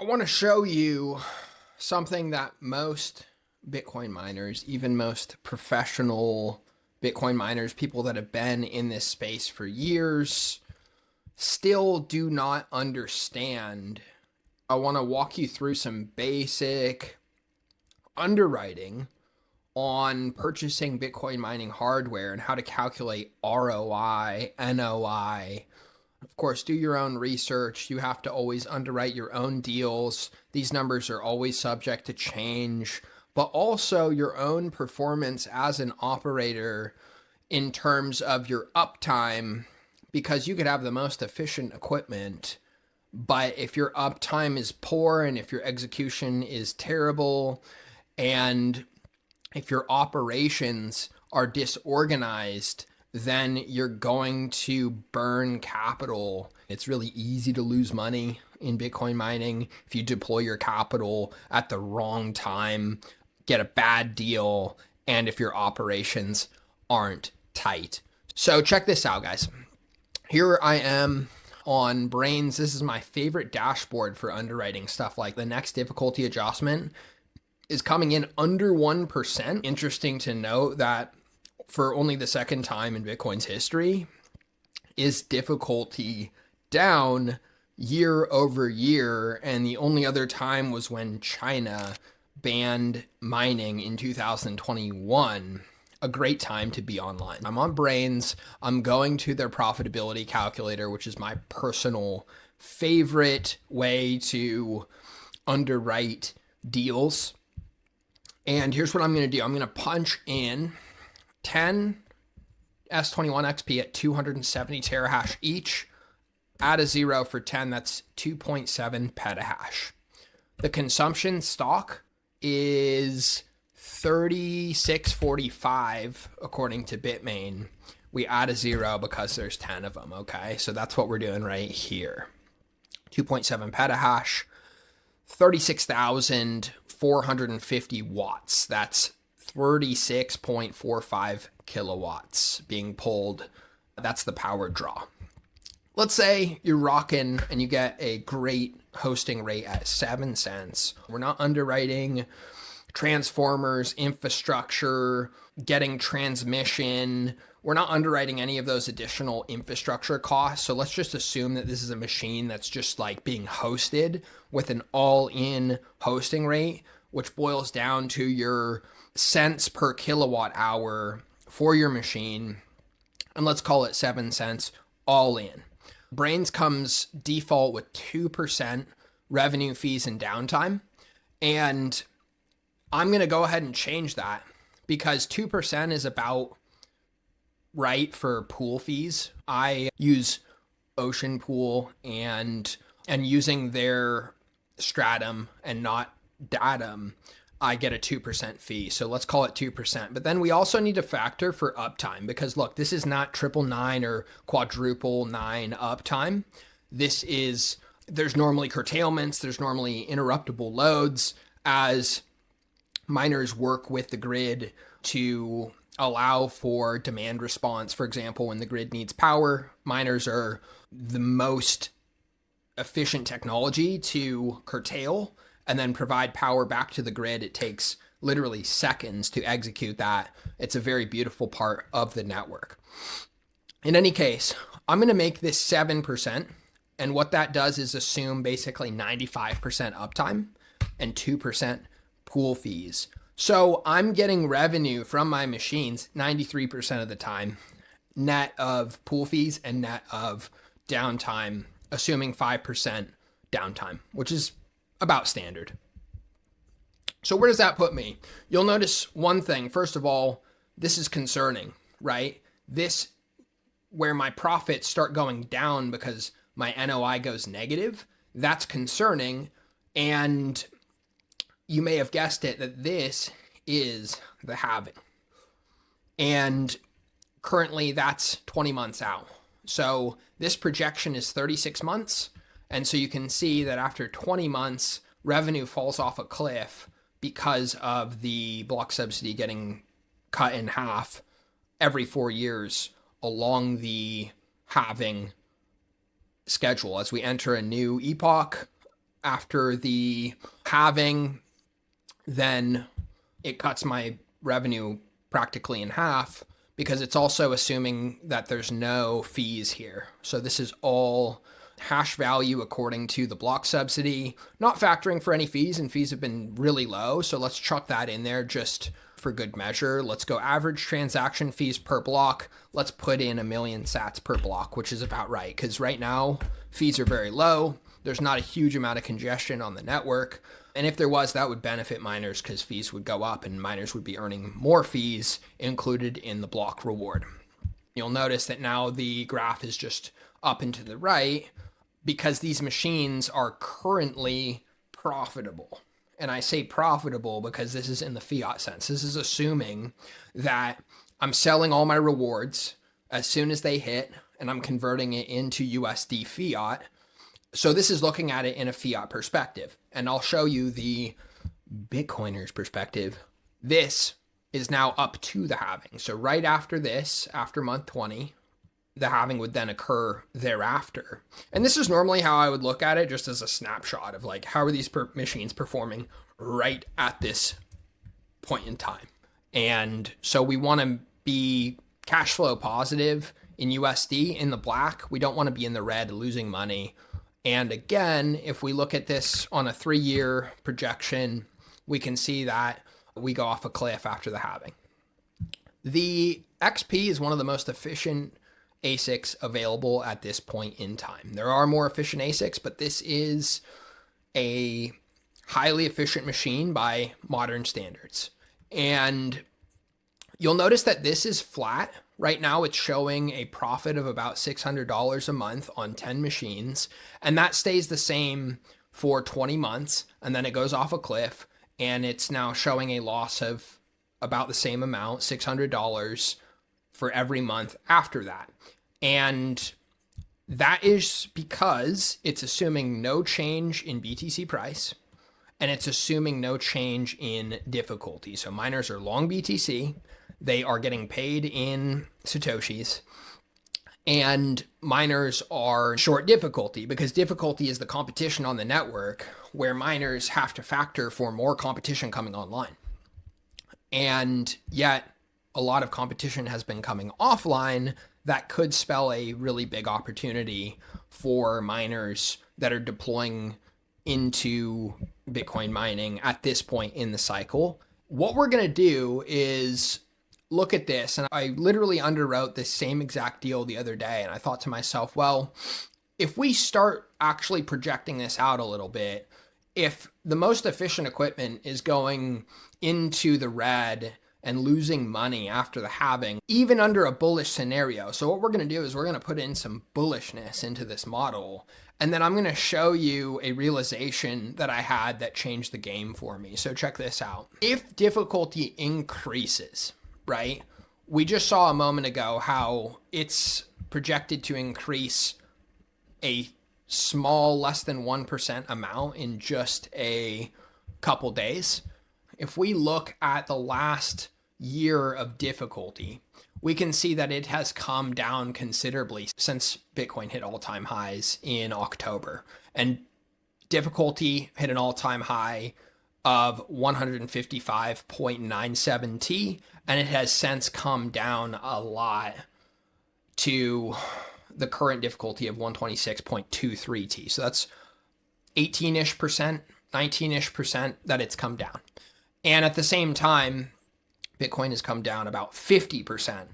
I want to show you something that most Bitcoin miners, even most professional Bitcoin miners, people that have been in this space for years, still do not understand. I want to walk you through some basic underwriting on purchasing Bitcoin mining hardware and how to calculate ROI, NOI. Of course, do your own research. You have to always underwrite your own deals. These numbers are always subject to change, but also your own performance as an operator in terms of your uptime, because you could have the most efficient equipment, but if your uptime is poor and if your execution is terrible and if your operations are disorganized, then you're going to burn capital. It's really easy to lose money in Bitcoin mining if you deploy your capital at the wrong time, get a bad deal, and if your operations aren't tight. So check this out, guys. Here I am on Braiins. This is my favorite dashboard for underwriting stuff. Like the next difficulty adjustment is coming in under 1%. Interesting to note that for only the second time in Bitcoin's history is difficulty down year over year. And the only other time was when China banned mining in 2021. A great time to be online. I'm on Braiins. I'm going to their profitability calculator, which is my personal favorite way to underwrite deals. And here's what I'm going to do. I'm going to punch in 10 S21 XP at 270 terahash each. Add a zero for 10, that's 2.7 petahash. The consumption stock is 3645 according to Bitmain. We add a zero because there's 10 of them, okay? So that's what we're doing right here. 2.7 petahash, 36,450 watts. That's 36.45 kilowatts being pulled. That's the power draw. Let's say you're rocking and you get a great hosting rate at 7 cents. We're not underwriting transformers, infrastructure, getting transmission. We're not underwriting any of those additional infrastructure costs. So let's just assume that this is a machine that's just like being hosted with an all-in hosting rate, which boils down to your cents per kilowatt hour for your machine. And let's call it 7 cents all in. Braiins comes default with 2% revenue fees and downtime. And I'm going to go ahead and change that because 2% is about right for pool fees. I use Ocean Pool and using their Stratum and not Datum, I get a 2% fee. So let's call it 2%. But then we also need to factor for uptime because look, this is not 999 or quadruple 9 uptime. There's normally curtailments, there's normally interruptible loads as miners work with the grid to allow for demand response. For example, when the grid needs power, miners are the most efficient technology to curtail and then provide power back to the grid. It takes literally seconds to execute that. It's a very beautiful part of the network. In any case, I'm going to make this 7%. And what that does is assume basically 95% uptime and 2% pool fees. So I'm getting revenue from my machines 93% of the time, net of pool fees and net of downtime, assuming 5% downtime, which is about standard. So where does that put me? You'll notice one thing. First of all, this is concerning, right? This, where my profits start going down because my NOI goes negative, that's concerning. And you may have guessed it that this is the halving. And currently that's 20 months out. So this projection is 36 months. And so you can see that after 20 months, revenue falls off a cliff because of the block subsidy getting cut in half every 4 years along the halving schedule. As we enter a new epoch, after the halving, then it cuts my revenue practically in half, because it's also assuming that there's no fees here. So this is all hash value according to the block subsidy, not factoring for any fees, and fees have been really low. So let's chuck that in there just for good measure. Let's go average transaction fees per block. Let's put in 1,000,000 sats per block, which is about right, because right now fees are very low. There's not a huge amount of congestion on the network. And if there was, that would benefit miners because fees would go up and miners would be earning more fees included in the block reward. You'll notice that now the graph is just up and to the right because these machines are currently profitable. And I say profitable because this is in the fiat sense. This is assuming that I'm selling all my rewards as soon as they hit and I'm converting it into USD fiat. So this is looking at it in a fiat perspective. And I'll show you the Bitcoiner's perspective. This is now up to the halving. So right after this, after month 20, the halving would then occur thereafter. And this is normally how I would look at it, just as a snapshot of like, how are these machines performing right at this point in time? And so we want to be cash flow positive in USD in the black. We don't want to be in the red losing money. And again, if we look at this on a 3-year projection, we can see that we go off a cliff after the halving. The XP is one of the most efficient ASICs available at this point in time. There are more efficient ASICs, but this is a highly efficient machine by modern standards. And you'll notice that this is flat. Right now, it's showing a profit of about $600 a month on 10 machines, and that stays the same for 20 months, and then it goes off a cliff, and it's now showing a loss of about the same amount, $600 for every month after that. And that is because it's assuming no change in BTC price, and it's assuming no change in difficulty. So miners are long BTC. They are getting paid in Satoshis, and miners are short difficulty because difficulty is the competition on the network where miners have to factor for more competition coming online. And yet a lot of competition has been coming offline that could spell a really big opportunity for miners that are deploying into Bitcoin mining at this point in the cycle. What we're going to do is look at this, and I literally underwrote this same exact deal the other day, and I thought to myself, well, if we start actually projecting this out a little bit, if the most efficient equipment is going into the red and losing money after the halving, even under a bullish scenario. So what we're going to do is we're going to put in some bullishness into this model, and then I'm going to show you a realization that I had that changed the game for me. So check this out. If difficulty increases, right? We just saw a moment ago how it's projected to increase a small, less than 1% amount in just a couple days. If we look at the last year of difficulty, we can see that it has come down considerably since Bitcoin hit all-time highs in October. And difficulty hit an all-time high of 155.97 T, and it has since come down a lot to the current difficulty of 126.23 T. So that's 18-ish percent, 19-ish percent that it's come down. And at the same time, Bitcoin has come down about 50%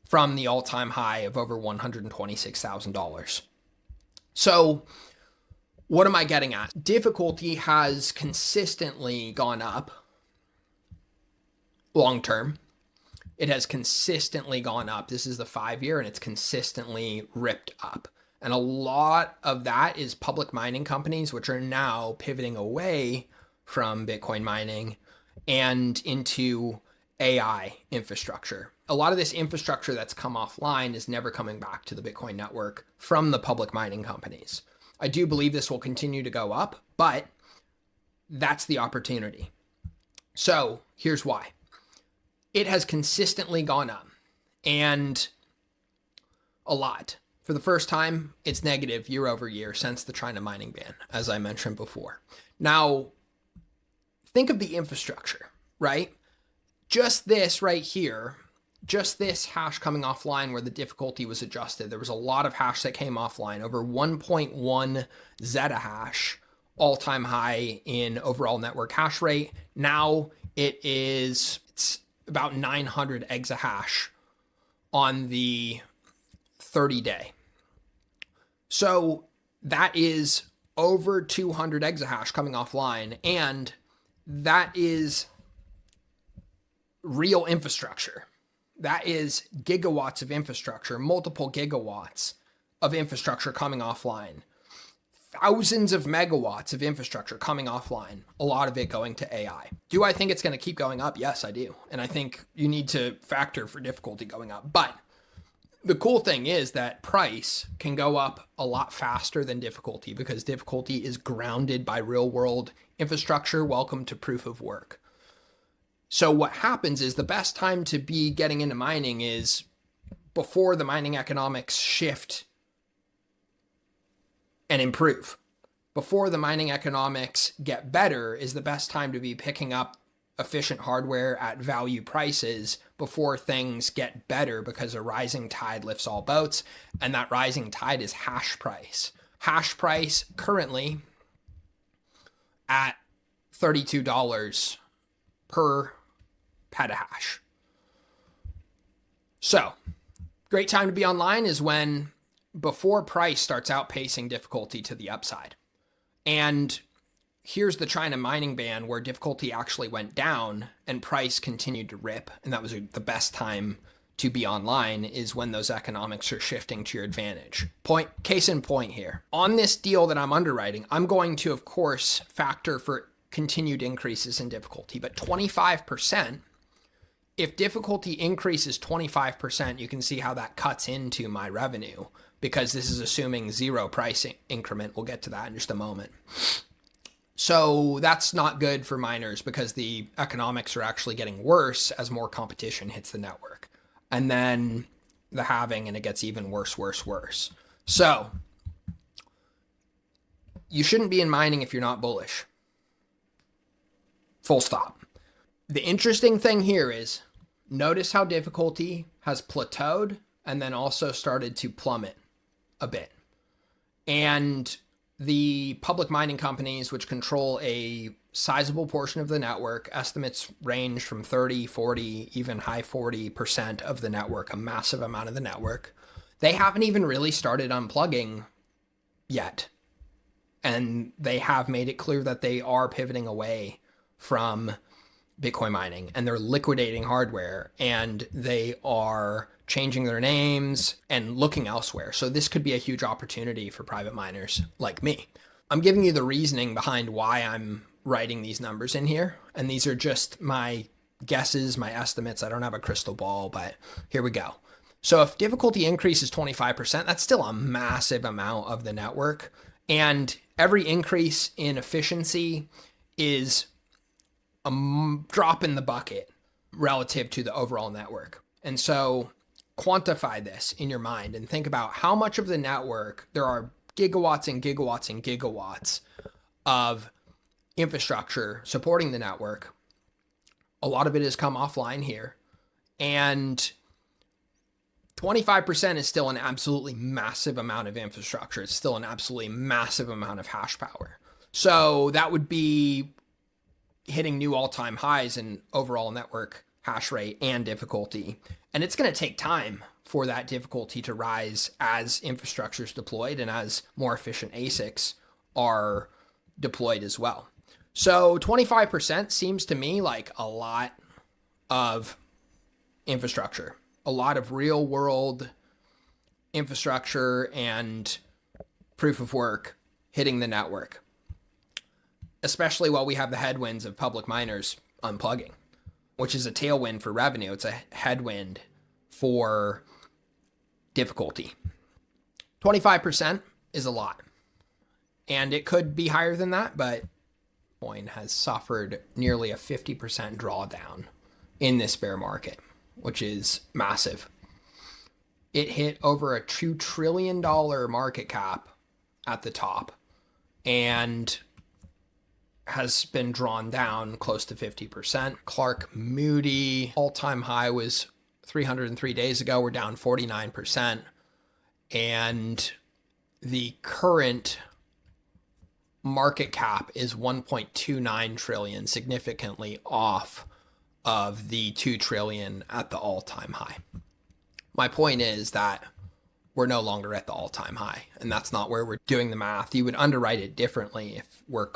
from the all-time high of over $126,000. So what am I getting at? Difficulty has consistently gone up long term. It has consistently gone up. This is the 5-year, and it's consistently ripped up. And a lot of that is public mining companies, which are now pivoting away from Bitcoin mining and into AI infrastructure. A lot of this infrastructure that's come offline is never coming back to the Bitcoin network from the public mining companies. I do believe this will continue to go up, but that's the opportunity. So here's why. It has consistently gone up, and a lot, For the first time, it's negative year over year since the China mining ban, as I mentioned before. Now, think of the infrastructure, right? Just this right here, just this hash coming offline where the difficulty was adjusted. There was a lot of hash that came offline, over 1.1 zettahash, all-time high in overall network hash rate. Now it's about 900 exahash on the 30-day. So that is over 200 exahash coming offline, and that is real infrastructure. That is gigawatts of infrastructure, multiple gigawatts of infrastructure coming offline. Thousands of megawatts of infrastructure coming offline, a lot of it going to AI. Do I think it's going to keep going up? Yes, I do. And I think you need to factor for difficulty going up. But the cool thing is that price can go up a lot faster than difficulty because difficulty is grounded by real world infrastructure. Welcome to proof of work. So what happens is the best time to be getting into mining is before the mining economics shift and improve. Before the mining economics get better is the best time to be picking up efficient hardware at value prices before things get better, because a rising tide lifts all boats, and that rising tide is hash price. Hash price currently at $32 per petahash. So, great time to be online is when before price starts outpacing difficulty to the upside. And here's the China mining ban where difficulty actually went down and price continued to rip. And that was the best time to be online, is when those economics are shifting to your advantage. Case in point here. On this deal that I'm underwriting, I'm going to, of course, factor for continued increases in difficulty, but 25%, if difficulty increases 25%, you can see how that cuts into my revenue, because this is assuming zero price increment. We'll get to that in just a moment. So that's not good for miners because the economics are actually getting worse as more competition hits the network. And then the halving, and it gets even worse. So you shouldn't be in mining if you're not bullish. Full stop. The interesting thing here is notice how difficulty has plateaued and then also started to plummet a bit. And the public mining companies, which control a sizable portion of the network, estimates range from 30, 40, even high 40% of the network, a massive amount of the network. They haven't even really started unplugging yet. And they have made it clear that they are pivoting away from Bitcoin mining, and they're liquidating hardware, and they are changing their names and looking elsewhere. So this could be a huge opportunity for private miners like me. I'm giving you the reasoning behind why I'm writing these numbers in here. And these are just my guesses, my estimates. I don't have a crystal ball, but here we go. So if difficulty increases 25%, that's still a massive amount of the network. And every increase in efficiency is a drop in the bucket relative to the overall network. And so quantify this in your mind and think about how much of the network there are gigawatts and gigawatts and gigawatts of infrastructure supporting the network. A lot of it has come offline here, and 25% is still an absolutely massive amount of infrastructure. It's still an absolutely massive amount of hash power. So that would be hitting new all-time highs in overall network hash rate and difficulty. And it's going to take time for that difficulty to rise as infrastructure is deployed and as more efficient ASICs are deployed as well. So 25% seems to me like a lot of infrastructure, a lot of real world infrastructure and proof of work hitting the network, especially while we have the headwinds of public miners unplugging, which is a tailwind for revenue. It's a headwind for difficulty. 25% is a lot, and it could be higher than that, but Bitcoin has suffered nearly a 50% drawdown in this bear market, which is massive. it hit over a $2 trillion market cap at the top and has been drawn down close to 50%. Clark Moody all-time high was 303 days ago. We're down 49%. And the current market cap is 1.29 trillion, significantly off of the 2 trillion at the all-time high. My point is that we're no longer at the all-time high, and that's not where we're doing the math. You would underwrite it differently if we're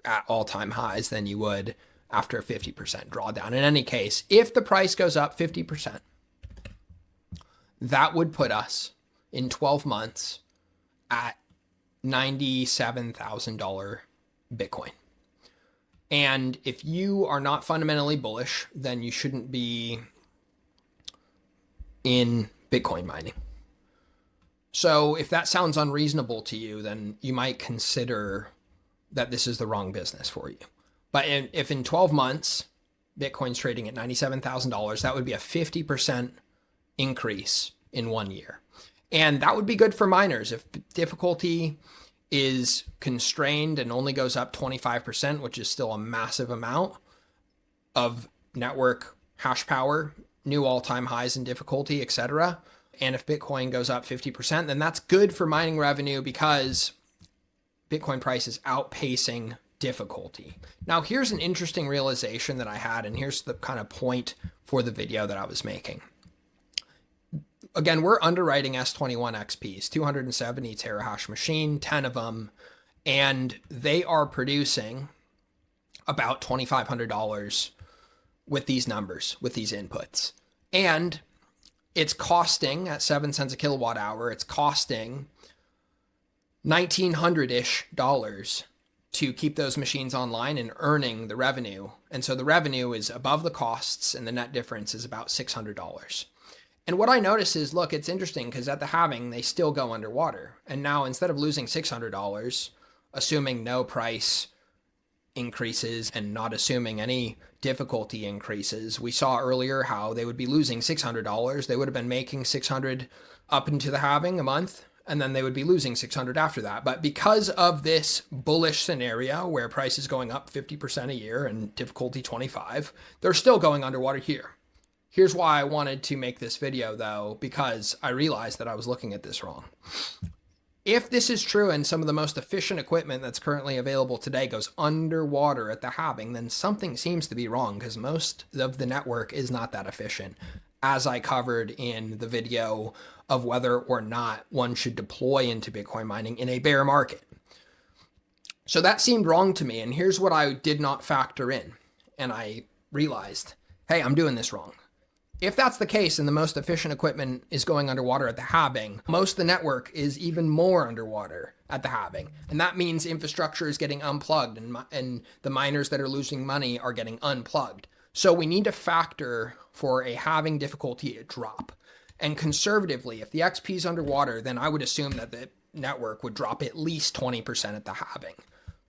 at all-time highs than you would after a 50% drawdown. In any case, if the price goes up 50%, that would put us in 12 months at $97,000 Bitcoin. And if you are not fundamentally bullish, then you shouldn't be in Bitcoin mining. So if that sounds unreasonable to you, then you might consider that this is the wrong business for you. But if in 12 months, Bitcoin's trading at $97,000, that would be a 50% increase in 1 year. And that would be good for miners. If difficulty is constrained and only goes up 25%, which is still a massive amount of network hash power, new all-time highs in difficulty, etc. And if Bitcoin goes up 50%, then that's good for mining revenue because Bitcoin price is outpacing difficulty. Now, here's an interesting realization that I had, and here's the kind of point for the video that I was making. Again, we're underwriting S21 XPs, 270 terahash machine, 10 of them, and they are producing about $2,500 with these numbers, with these inputs. And it's costing, at 7 cents a kilowatt hour, it's costing $1,900-ish to keep those machines online and earning the revenue. And so the revenue is above the costs, and the net difference is about $600. And what I notice is, look, it's interesting because at the halving, they still go underwater. And now instead of losing $600, assuming no price increases and not assuming any difficulty increases, we saw earlier how they would be losing $600. They would have been making $600 up into the halving a month, and then they would be losing $600 after that. But because of this bullish scenario where price is going up 50% a year and difficulty 25, they're still going underwater here. Here's why I wanted to make this video, though, because I realized that I was looking at this wrong. If this is true and some of the most efficient equipment that's currently available today goes underwater at the halving, then something seems to be wrong because most of the network is not that efficient, as I covered in the video of whether or not one should deploy into Bitcoin mining in a bear market. So that seemed wrong to me, and here's what I did not factor in. And I realized, hey, I'm doing this wrong. If that's the case and the most efficient equipment is going underwater at the halving, most of the network is even more underwater at the halving. And that means infrastructure is getting unplugged and the miners that are losing money are getting unplugged. So we need to factor for a halving difficulty drop. And conservatively, if the XP is underwater, then I would assume that the network would drop at least 20% at the halving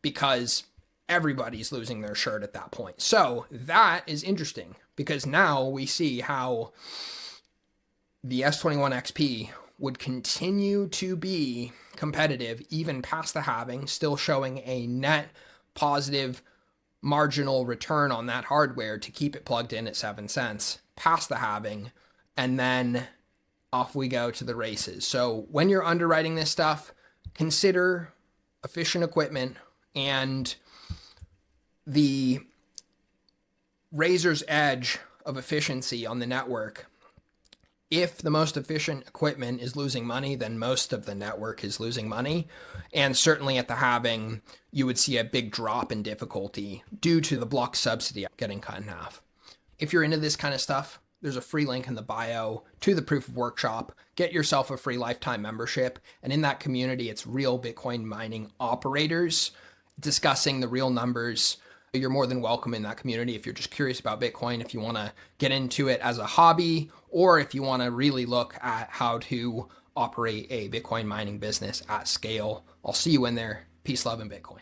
because everybody's losing their shirt at that point. So that is interesting because now we see how the S21 XP would continue to be competitive even past the halving, still showing a net positive marginal return on that hardware to keep it plugged in at 7 cents past the halving, and then off we go to the races. So when you're underwriting this stuff, consider efficient equipment and the razor's edge of efficiency on the network. If the most efficient equipment is losing money, then most of the network is losing money. And certainly at the halving, you would see a big drop in difficulty due to the block subsidy getting cut in half. If you're into this kind of stuff, there's a free link in the bio to the Proof of Workshop. Get yourself a free lifetime membership. And in that community, it's real Bitcoin mining operators discussing the real numbers. You're more than welcome in that community if you're just curious about Bitcoin, if you want to get into it as a hobby, or if you want to really look at how to operate a Bitcoin mining business at scale. I'll see you in there. Peace, love, and Bitcoin.